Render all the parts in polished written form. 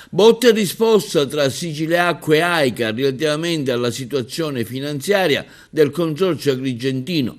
Botta e risposta tra Siciliacque e AICA relativamente alla situazione finanziaria del Consorzio Agrigentino.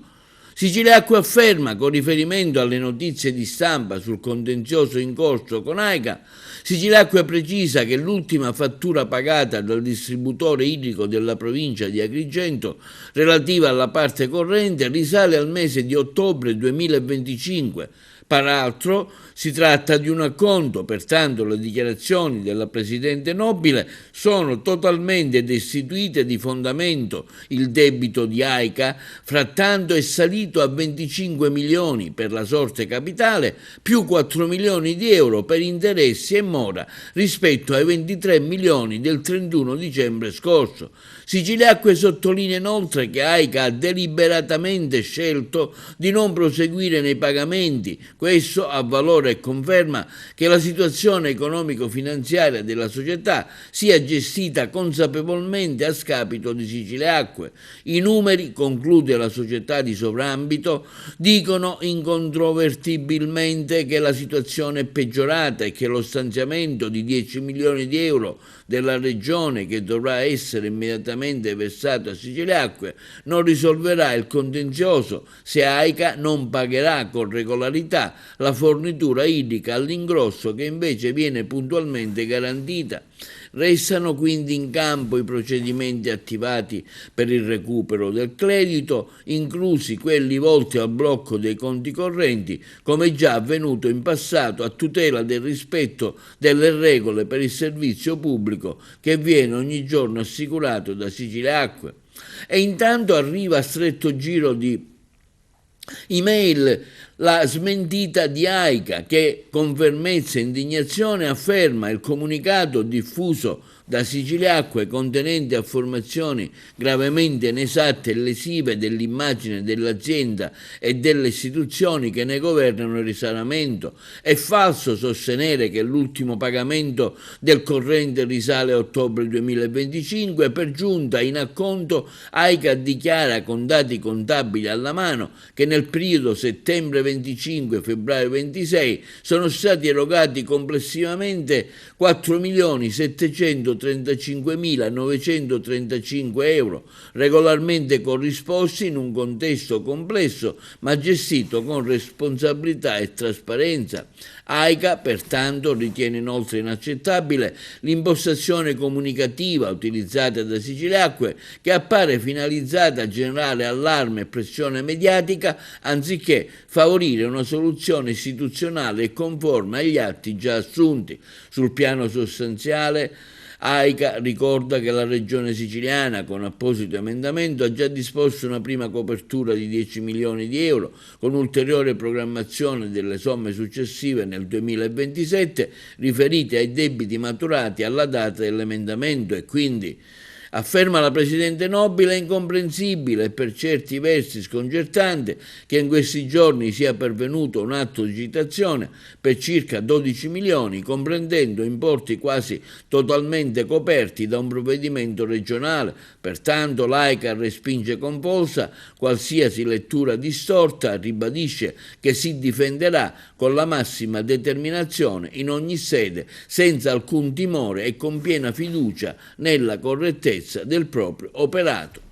Siciliacque afferma, con riferimento alle notizie di stampa sul contenzioso in corso con AICA, Siciliacque precisa che l'ultima fattura pagata dal distributore idrico della provincia di Agrigento relativa alla parte corrente risale al mese di ottobre 2025. Peraltro si tratta di un acconto, pertanto le dichiarazioni della Presidente Nobile sono totalmente destituite di fondamento. Il debito di AICA frattanto è salito a 25 milioni per la sorte capitale più 4 milioni di euro per interessi e mora rispetto ai 23 milioni del 31 dicembre scorso. Siciliacque sottolinea inoltre che AICA ha deliberatamente scelto di non proseguire nei pagamenti. Questo a valore e conferma che la situazione economico-finanziaria della società sia gestita consapevolmente a scapito di Siciliacque. I numeri, conclude la società di sovrambito, dicono incontrovertibilmente che la situazione è peggiorata e che lo stanziamento di 10 milioni di euro della regione, che dovrà essere immediatamente versato a Siciliacque, non risolverà il contenzioso se AICA non pagherà con regolarità la fornitura idrica all'ingrosso che invece viene puntualmente garantita. Restano quindi in campo i procedimenti attivati per il recupero del credito, inclusi quelli volti al blocco dei conti correnti, come già avvenuto in passato, a tutela del rispetto delle regole per il servizio pubblico che viene ogni giorno assicurato da Siciliacque. E intanto arriva a stretto giro di email la smentita di AICA che con fermezza e indignazione afferma il comunicato diffuso da Siciliacque contenente affermazioni gravemente inesatte e lesive dell'immagine dell'azienda e delle istituzioni che ne governano il risanamento. È falso sostenere che l'ultimo pagamento del corrente risale a ottobre 2025. Per giunta, in acconto, AICA dichiara con dati contabili alla mano che nel periodo settembre 25-febbraio 26 sono stati erogati complessivamente 4.735.935 euro, regolarmente corrisposti in un contesto complesso ma gestito con responsabilità e trasparenza. AICA, pertanto, ritiene inoltre inaccettabile l'impostazione comunicativa utilizzata da Siciliacque, che appare finalizzata a generare allarme e pressione mediatica anziché favorire una soluzione istituzionale e conforme agli atti già assunti. Sul piano sostanziale, AICA ricorda che la Regione Siciliana, con apposito emendamento, ha già disposto una prima copertura di 10 milioni di euro, con ulteriore programmazione delle somme successive nel 2027, riferite ai debiti maturati alla data dell'emendamento e quindi, afferma la Presidente Nobile, è incomprensibile e per certi versi sconcertante che in questi giorni sia pervenuto un atto di citazione per circa 12 milioni, comprendendo importi quasi totalmente coperti da un provvedimento regionale. Pertanto l'AICA respinge compulsa qualsiasi lettura distorta, ribadisce che si difenderà con la massima determinazione in ogni sede, senza alcun timore e con piena fiducia nella correttezza del proprio operato.